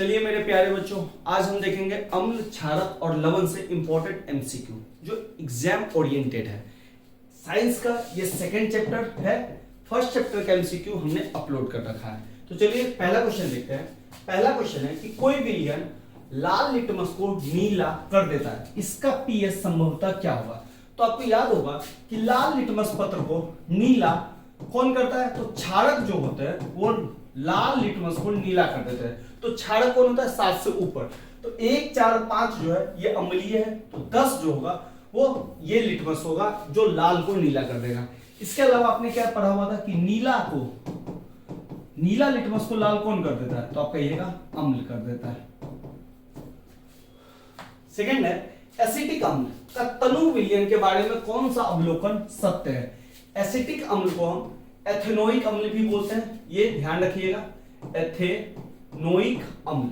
चलिए मेरे प्यारे बच्चों, आज हम देखेंगे अम्ल, क्षारक और लवण से इंपॉर्टेंट एमसीक्यू जो एग्जाम ओरिएंटेड है। साइंस का ये सेकंड चैप्टर है। फर्स्ट चैप्टर का एमसीक्यू हमने अपलोड कर रखा है। तो चलिए पहला क्वेश्चन देखते हैं। पहला क्वेश्चन है कि कोई विलयन लाल लिटमस को नीला कर देता है, इसका पीएच संभवतः क्या होगा। तो आपको याद होगा कि लाल लिटमस पत्र को नीला कौन करता है, तो क्षारक जो होते हैं वो लाल लिटमस को नीला कर देते हैं। तो क्षारक कौन होता है, 7 से ऊपर। तो 1, 4, 5 जो है ये अम्लीय है, तो 10 जो होगा वो ये लिटमस होगा जो लाल को नीला कर देगा। इसके अलावा आपने क्या पढ़ा हुआ था कि नीला लिटमस को लाल कौन कर देता है, तो आप कहिएगा अम्ल कर देता है। सेकंड है एसिटिक अम्ल का तनु विलयन के बारे में कौन सा अवलोकन सत्य है। एसिटिक अम्ल को हम एथेनोइक अम्ल भी बोलते हैं, ये ध्यान रखिएगा, एथेनोइक अम्ल।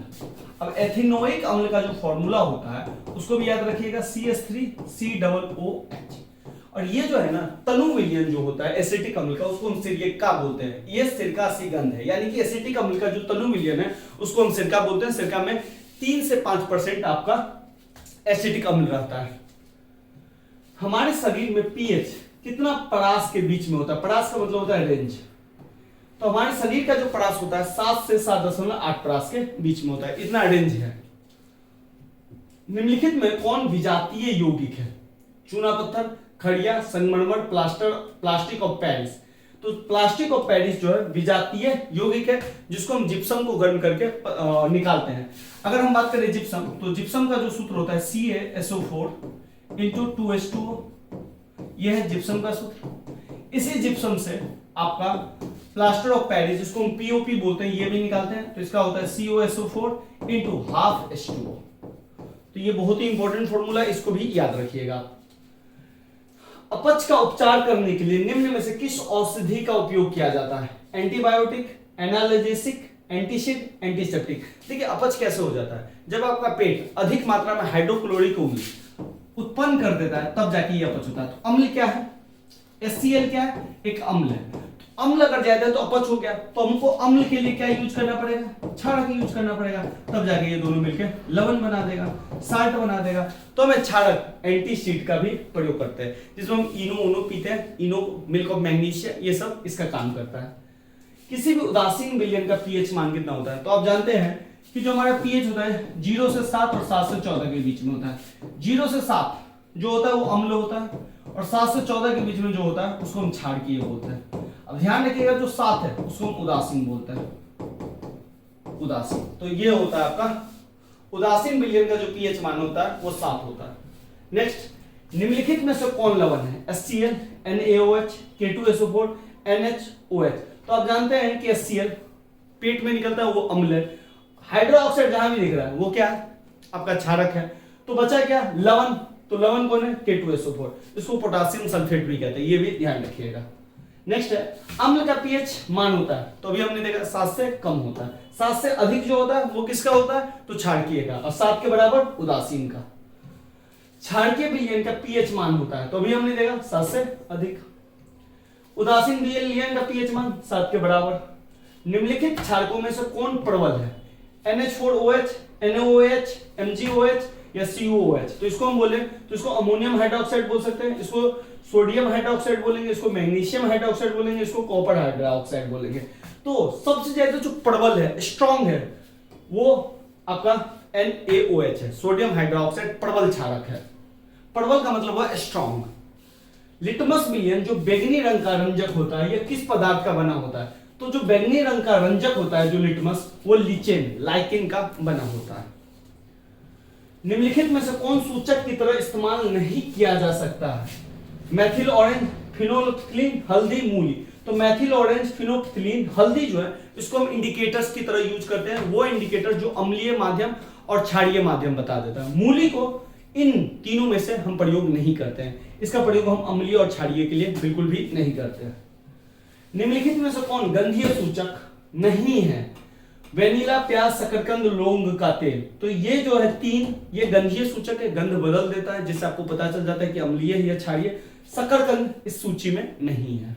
अब एथेनोइक अम्ल का जो फॉर्मूला होता है उसको भी याद रखिएगा, CH3COOH। और ये जो है ना तनु विलयन जो होता है एसिटिक अम्ल का, उसको हम सिरका बोलते हैं। ये सिरका सी गंध है, यानी कि एसिटिक अम्ल का जो तनु विलयन है उसको हम सिरका बोलते हैं। सिरका में 3 से 5% आपका एसिटिक अम्ल रहता है। हमारे शरीर में पीएच कितना परास के बीच में होता है, परास का मतलब होता है रेंज। तो हमारे शरीर का जो परास होता है 7 से 7.8 परास के बीच में होता है, इतना रेंज है। निम्नलिखित में कौन विजातीय यौगिक है। चूना पत्थर, खड़िया, संगमरमर, प्लास्टिक ऑफ पेरिस। तो प्लास्टिक ऑफ पेरिस जो है विजातीय यौगिक है, जिसको हम जिप्सम को गर्म करके निकालते हैं। अगर हम बात करें जिप्सम, तो जिप्सम का जो सूत्र होता है CaSO4 × 2H2O, यह है जिप्सम का सूत्र। इसी जिप्सम से आपका प्लास्टर ऑफ पेरिस, जिसको हम POP बोलते हैं, ये भी निकालते हैं। तो इसका होता है COSO4 × 1/2 H2O। तो ये बहुत ही इंपॉर्टेंट फॉर्मूला, इसको भी याद रखिएगा। अपच का उपचार करने के लिए निम्न में से किस औषधि का उपयोग किया जाता है। Antibiotic, analgesic, antacid, antiseptic. देखिए अपच कैसे हो जाता है, जब आपका पेट अधिक मात्रा में हाइड्रोक्लोरिक अम्ल उत्पन्न कर देता है तब जाके ये अपच होता है। तो अम्ल क्या है, HCl क्या है, एक अम्ल है। तो अम्ल अगर ज्यादा है तो अपच हो गया, तो हमको अम्ल के लिए क्या यूज करना पड़ेगा, क्षारक यूज करना पड़ेगा, तब जाके ये दोनों मिलकर लवण बना देगा, साल्ट बना देगा। तो हमें क्षारक एंटीसीड का भी प्रयोग करते हैं, जिसमें हम इनो पीते हैं, इनो मिल्क ऑफ मैग्नीशिया, ये सब इसका काम करता है। किसी भी उदासीन विलयन का पीएच मान कितना होता है, तो आप जानते हैं कि जो हमारा पीएच होता है 0 से 7 और 7 से 14 के बीच में होता है। 0 से 7 जो होता है वो अम्ल होता है, और 7 से 14 के बीच में जो होता है उसको हम क्षारकीय बोलते हैं। अब ध्यान रखिएगा जो 7 है उसको हम उदासीन बोलते हैं, उदासीन। तो ये होता है आपका उदासीन विलयन का जो पीएच मान होता है वो 7 होता है। नेक्स्ट, निम्नलिखित में से कौन लवण है। HCl, NaOH, K2SO4, NHOH। तो आप जानते हैं कि HCl पेट में निकलता है, वो अम्ल है। हाइड्रोक्साइड जहां भी दिख रहा है वो क्या है, आपका क्षारक है। तो बचा क्या, लवण। तो लवण कौन है, K2SO4। इसको पोटेशियम सल्फेट भी कहते हैं, ये भी ध्यान रखिएगा। नेक्स्ट है अम्ल का पीएच मान होता है, तो अभी हमने देखा 7 से कम होता है। 7 से अधिक जो होता है वो किसका होता है, तो क्षारकीय का, और 7 के बराबर उदासीन का। क्षारकीय विलयन का पीएच मान होता है, तो अभी हमने देखा 7 से अधिक। उदासीन विलयन का पीएच मान 7 के बराबर। निम्नलिखित क्षारकों में से कौन प्रबल है, NH4OH, NaOH, MgOH या COOH। तो इसको हम बोले तो इसको अमोनियम हाइड्रोक्साइड बोल सकते हैं, इसको सोडियम हाइड्रोक्साइड बोलेंगे, इसको मैग्नीशियम हाइड्रोक्साइड बोलेंगे, इसको कॉपर हाइड्रोक्साइड बोलेंगे। तो सबसे ज्यादा जो प्रबल है, स्ट्रॉन्ग है, वो आपका NaOH है, सोडियम हाइड्रोक्साइड प्रबल क्षारक है। प्रबल का मतलब हुआ स्ट्रॉन्ग। लिटमस विलयन जो बैंगनी रंग का रंजक होता है, यह किस पदार्थ का बना होता है, तो जो बैंगनी रंग का रंजक होता है जो लिटमस, वो लिचेन, लाइकेन का बना होता है। निम्नलिखित में से कौन सूचक की तरह इस्तेमाल नहीं किया जा सकता है। मैथिल ऑरेंज, फिनोल्फ्थलीन, हल्दी, मूली। तो मैथिल ऑरेंज, फिनोल्फ्थलीन, हल्दी जो है इसको हम इंडिकेटर्स की तरह यूज करते हैं, वो इंडिकेटर जो अम्लीय माध्यम और क्षारीय माध्यम बता देता है। मूली को इन तीनों में से हम प्रयोग नहीं करते हैं, इसका प्रयोग हम अम्लीय और क्षारीय के लिए बिल्कुल भी नहीं करते हैं। निम्नलिखित में से कौन गंधीय सूचक नहीं है। वेनिला, प्याज, शकरकंद, लौंग का तेल। तो ये जो है 3, ये गंधीय सूचक है, गंध बदल देता है, जिससे आपको पता चल जाता है कि अम्लीय है या क्षारीय। शकरकंद इस सूची में नहीं है।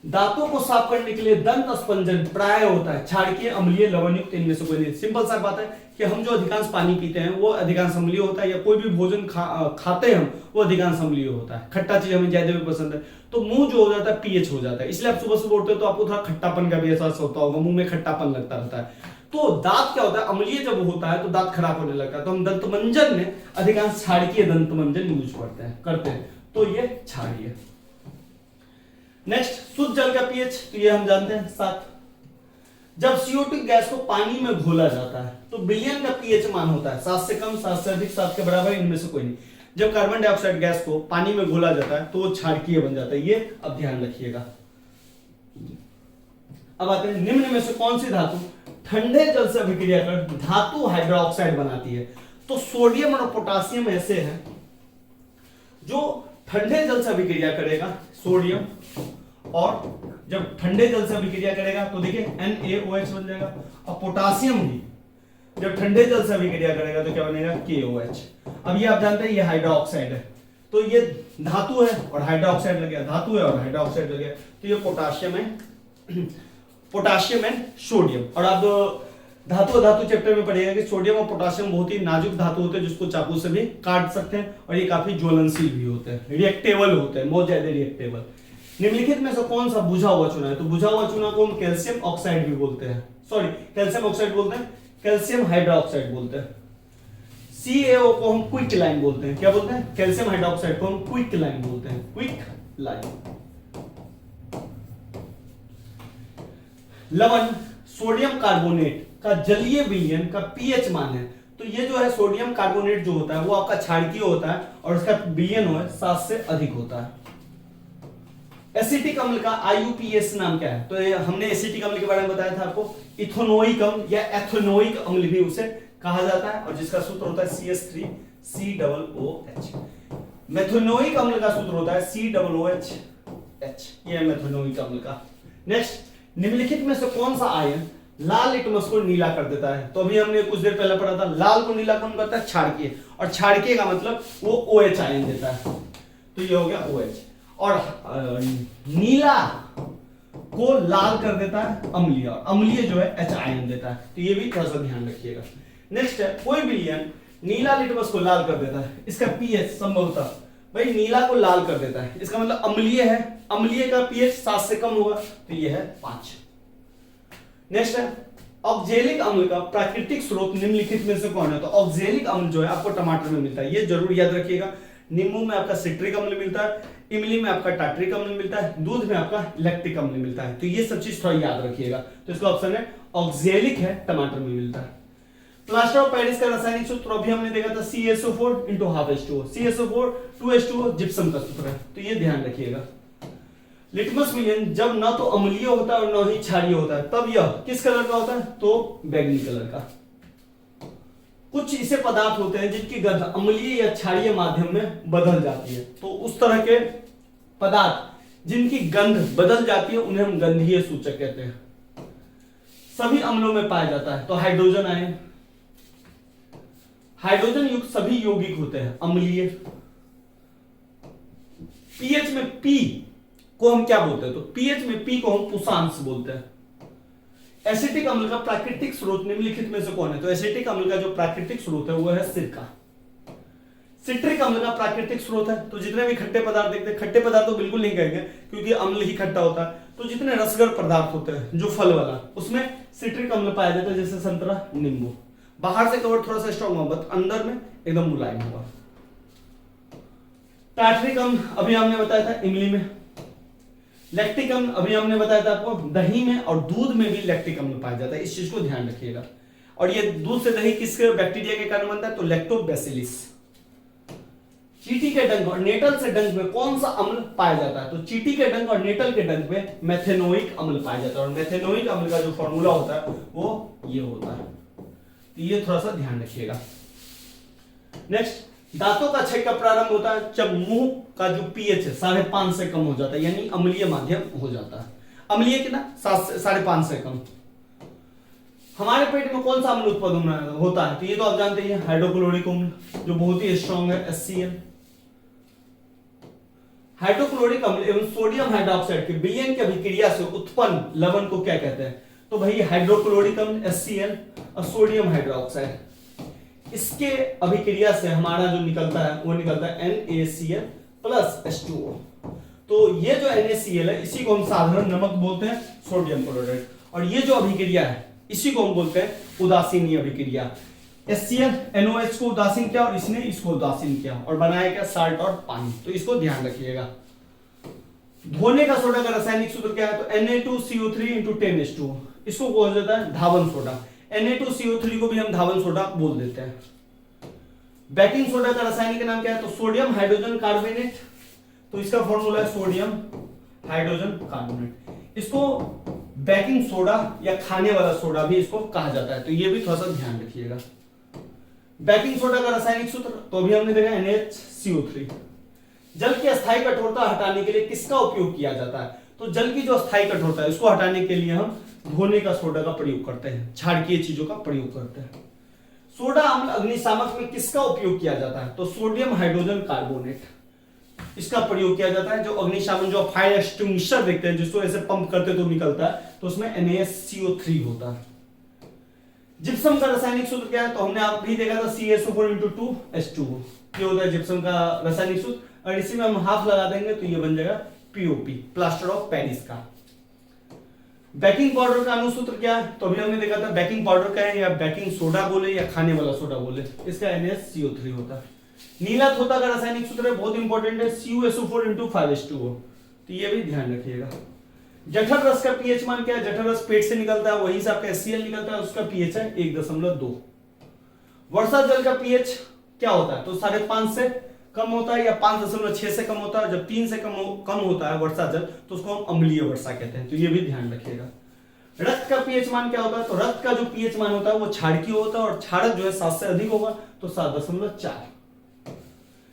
दांतों को साफ करने के लिए दंत स्पंजन प्राय होता है क्षारकीय, अम्लीय, लवणयुक्त, इनमें से कोई नहीं। सिंपल सा बात है कि हम जो अधिकांश पानी पीते हैं वो अधिकांश अम्लीय होता है, या कोई भी भोजन खाते हैं हम वो अधिकांश अम्लीय होता है। खट्टा चीज हमें ज्यादा भी पसंद है तो मुंह जो हो जाता है पीएच हो जाता है, इसलिए आप सुबह सुबह उठते हो तो आपको थोड़ा खट्टापन का भी एहसास होता होगा, मुंह में खट्टापन लगता रहता है। तो दांत क्या होता है, अम्लीय जब होता है तो दांत खराब होने लगता है, तो हम दंतमंजन में अधिकांश क्षारकीय दंतमंजन यूज करते हैं, तो ये क्षारीय। नेक्स्ट, शुद्ध जल का पीएच, तो ये हम जानते हैं 7। जब CO2 गैस को पानी में घोला जाता है तो विलयन का पीएच मान होता है 7 से कम, 7 से अधिक, 7 के बराबर, इनमें से कोई नहीं। जब कार्बन डाइऑक्साइड गैस को पानी में घोला जाता है तो वो क्षारकीय बन जाता है, ये अब ध्यान रखिएगा। अब आते हैं निम्न में से कौन सी धातु ठंडे जल से अभिक्रिया कर धातु हाइड्रोक्साइड बनाती है। तो सोडियम और पोटासियम ऐसे हैं जो ठंडे जल से अभिक्रिया करेगा, सोडियम, और जब ठंडे जल से अभिक्रिया करेगा तो देखिए NaOH बन जाएगा, और पोटासियम भी जब ठंडे जल से अभिक्रिया करेगा तो क्या बनेगा, KOH। अब ये आप जानते हैं ये हाइड्रोक्साइड है, तो ये धातु है और हाइड्रोक्साइड लग गया, धातु है और हाइड्रोक्साइड लग गया, तो ये पोटासियम है, पोटासियम एंड सोडियम। और आप धातु चैप्टर में पढ़िएगा कि सोडियम और पोटासियम बहुत ही नाजुक धातु होते हैं जिसको चाकू से भी काट सकते हैं, और ये काफी ज्वलनशील भी होते हैं, रिएक्टेबल होते हैं, बहुत ज्यादा रिएक्टेबल। निम्नलिखित में से कौन सा बुझा हुआ चूना है, तो बुझा हुआ चूना को हम कैल्शियम ऑक्साइड भी बोलते हैं, सॉरी कैल्शियम ऑक्साइड बोलते हैं, कैल्शियम हाइड्रोक्साइड बोलते हैं। CaO को हम क्विक लाइन बोलते हैं, क्या बोलते हैं, कैल्शियम हाइड्रोक्साइड को हम क्विक लाइन बोलते हैं, क्विक लाइन। लवण सोडियम कार्बोनेट का जलीय विलयन का पीएच मान है, तो ये जो है सोडियम कार्बोनेट जो होता है वो आपका क्षारकीय होता है और इसका विलयन है 7 से अधिक होता है। एसिटिक अम्ल का IUPAC नाम क्या है, तो ये हमने एसिटिक अम्ल के बारे में बताया था आपको, इथेनोइक अम्ल या एथेनोइक अम्ल भी उसे कहा जाता है, और जिसका सूत्र होता है CH3COOH। मेथेनोइक अम्ल का सूत्र होता है COOH, ये मेथेनोइक अम्ल का। नेक्स्ट, निम्नलिखित में से कौन सा आयन लाल लिटमस को नीला कर देता है, तो अभी हमने कुछ देर पहले पढ़ा था, लाल को नीला कौन करता है, क्षारकीय, और क्षारकीय का मतलब वो OH आयन देता है, तो ये हो गया OH। और नीला को लाल कर देता है अम्लीय, और अम्लीय जो है H आयन देता है, तो ये भी थोड़ा सा ध्यान रखिएगा। नेक्स्ट है, कोई विलयन नीला लिटमस को लाल कर देता है, इसका पीएच संभवतः भाई नीला को लाल कर देता है, इसका मतलब अम्लीय है, अम्लीय का पीएच 7 से कम होगा, तो ये है 5। नेक्स्ट है, ऑक्जेलिक अम्ल का प्राकृतिक स्रोत निम्नलिखित में से कौन है, तो ऑक्जेलिक अम्ल जो है आपको टमाटर में मिलता है, ये जरूर याद रखिएगा। नींबू में आपका सिट्रिक अम्ल मिलता है, इमली में आपका टार्ट्रिक अम्ल मिलता है, दूध में आपका लैक्टिक अम्ल मिलता है, तो ये सब चीज थोड़ा याद रखिएगा। तो इसका ऑप्शन है ऑक्जेलिक है, टमाटर में मिलता है। प्लास्टर ऑफ पेरिस का रासायनिक सूत्र अभी हमने देखा था CaSO4 * ½ CaSO4 2H2O जिप्सम का सूत्र है, तो ये ध्यान रखिएगा। लिटमस विलयन जब न तो अम्लीय होता है और न ही क्षारीय होता है, तब यह किस कलर का होता है, तो बैंगनी कलर का। कुछ ऐसे पदार्थ होते हैं जिनकी गंध अम्लीय या क्षारीय माध्यम में बदल जाती है, तो उस तरह के पदार्थ जिनकी गंध बदल जाती है उन्हें हम गंधीय सूचक कहते हैं। सभी अम्लों में पाया जाता है, तो हाइड्रोजन आयन, हाइड्रोजन युक्त सभी यौगिक होते हैं अम्लीय। पीएच में P को हम क्या बोलते हैं, तो पीएच में P को हम पुषांश बोलते हैं। एसिटिक अम्ल का प्राकृतिक स्रोत निम्नलिखित में से कौन है, तो एसिटिक अम्ल का जो प्राकृतिक स्रोत है वो है सिरका। सिट्रिक अम्ल का प्राकृतिक स्रोत है, तो जितने भी खट्टे पदार्थ देखते हैं, खट्टे पदार्थ तो बिल्कुल नहीं कहेंगे क्योंकि अम्ल ही खट्टा होता है, तो जितने रसगर पदार्थ होते हैं जो फल वाला, उसमें सिट्रिक अम्ल पाया जाता है, जैसे संतरा, नींबू। बाहर से कवर थोड़ा सा स्ट्रॉन्ग होगा, अंदर में एकदम मुलायम होगा। टार्ट्रिक अम्ल अभी हमने बताया था इमली में। लैक्टिक अम्ल अभी हमने बताया था आपको दही में, और दूध में भी लैक्टिक अम्ल पाया जाता है, इस चीज को ध्यान रखिएगा। और ये दूध से दही किसके बैक्टीरिया के कारण बनता है, तो लैक्टोबैसिलिस। चींटी के डंक और नेटल से डंक में कौन सा अम्ल पाया जाता है, तो चींटी के डंक और नेटल के डंक में मेथेनोइक अम्ल पाया जाता है, और मेथेनोइक अम्ल का जो फॉर्मूला होता है वो ये होता है, तो ये थोड़ा सा ध्यान रखिएगा। नेक्स्ट, दांतों का क्षय कब प्रारंभ होता है, जब मुंह का जो पीएच है 5.5 से कम हो जाता है, यानी अम्लीय माध्यम हो जाता है। अम्लीय कितना, 5.5 से कम। हमारे पेट में कौन सा अम्ल उत्पादन होता है, तो ये तो आप जानते हैं हाइड्रोक्लोरिक अम्ल, जो बहुत ही स्ट्रॉन्ग है HCl। हाइड्रोक्लोरिक अम्ल एवं सोडियम हाइड्रोक्साइड के विलयन की अभिक्रिया से उत्पन्न लवण को क्या कहते हैं? तो भाई हाइड्रोक्लोरिक अम्ल HCl और सोडियम हाइड्रोक्साइड, इसके अभिक्रिया से हमारा जो निकलता है वो निकलता है NaCl प्लस H2O। तो ये जो NaCl है इसी को हम साधारण नमक बोलते हैं, सोडियम क्लोराइड, और ये जो अभिक्रिया है इसी को हम बोलते हैं उदासीनीय अभिक्रिया। HCl NOH को उदासीन किया और इसने इसको उदासीन किया और बनाया क्या? साल्ट और पानी। तो इसको ध्यान रखिएगा। धोने का सोडा का रासायनिक सूत्र क्या है? तो Na2CO3 × 10H2O, इसको बोला जाता है धावन सोडा। Na2CO3 को भी हम धावन सोडा बोल देते हैं। बेकिंग सोडा का रासायनिक नाम क्या है? तो सोडियम हाइड्रोजन कार्बोनेट, तो इसका फॉर्मूला है सोडियम हाइड्रोजन कार्बोनेट। इसको बेकिंग सोडा या खाने वाला सोडा भी इसको कहा जाता है, तो ये भी थोड़ा सा ध्यान रखिएगा। बेकिंग सोडा का रासायनिक सूत्र तो अभी हमने देखा NaCO3। जल की अस्थायी कठोरता हटाने के लिए किसका उपयोग किया जाता है? तो जल की जो अस्थायी कठोरता है उसको हटाने के लिए हम धोने का सोडा का प्रयोग करते हैं, क्षारकीय चीजों का प्रयोग करते हैं। सोडा अम्ल अग्निशामक में किसका उपयोग किया जाता है? तो सोडियम हाइड्रोजन कार्बोनेट, इसका प्रयोग किया जाता है। जो अग्निशामक जो फायर एक्सटिंग्विशर देखते हैं जिसको ऐसे पंप करते तो निकलता है, तो उसमें NaCO3 होता है। जिप्सम का रासायनिक सूत्र क्या है? तो हमने आप भी देखा था CaSO4 × 2H2O, ये होता है जिप्सम का रासायनिक सूत्र, और इसी में हम हाफ लगा देंगे तो ये बन जाएगा POP, प्लास्टर ऑफ पेरिस का। बेकिंग पाउडर का अनुसूत्र क्या है? तो अभी हमने देखा था बेकिंग पाउडर का है, या बेकिंग सोडा बोले या खाने वाला सोडा बोले, इसका NaCO3 होता है। नीला थोथा का रासायनिक सूत्र है, बहुत इंपॉर्टेंट है, CuSO4 × 5H2O, तो ये भी ध्यान रखिएगा। जठर रस का पीएच मान क्या है? जठर रस पेट से निकलता है, वहीं से आपका HCl निकलता है, उसका पीएच है 1.2। वर्षा जल का पीएच क्या होता है? तो 5.5 से कम होता है या 5.6 से कम होता है। जब 3 से कम होता है वर्षा जल तो उसको हम अम्लीय वर्षा कहते हैं, तो ये भी ध्यान रखिएगा। रक्त का पीएच मान क्या होता है? तो रक्त का जो पीएच मान होता है वो क्षारकीय होता है, और क्षारक जो है 7 से अधिक होगा, तो 7.4।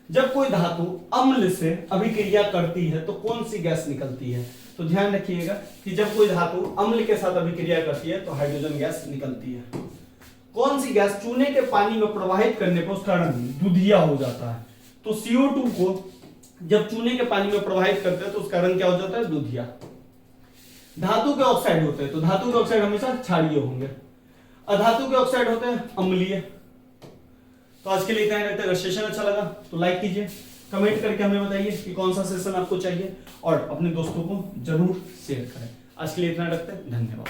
जब कोई धातु अम्ल से अभिक्रिया करती है तो कौन सी गैस निकलती है? तो ध्यान रखिएगा कि जब कोई धातु अम्ल के साथ अभिक्रिया करती है तो हाइड्रोजन गैस निकलती है। कौन सी गैस चूने के पानी में प्रवाहित करने पर उसका रंग दुधिया हो जाता है? तो CO2 को जब चूने के पानी में प्रवाहित करते हैं तो उसका रंग क्या हो जाता है? दुधिया। धातु के ऑक्साइड होते हैं, तो धातु के ऑक्साइड हमेशा क्षारीय होंगे। अधातु के ऑक्साइड होते हैं अम्लीय। तो आज के लिए इतना ही रखते हैं। अगर सेशन अच्छा लगा तो लाइक कीजिए, कमेंट करके हमें बताइए कि कौन सा सेशन आपको चाहिए, और अपने दोस्तों को जरूर शेयर करें। आज के लिए इतना रखते हैं, धन्यवाद।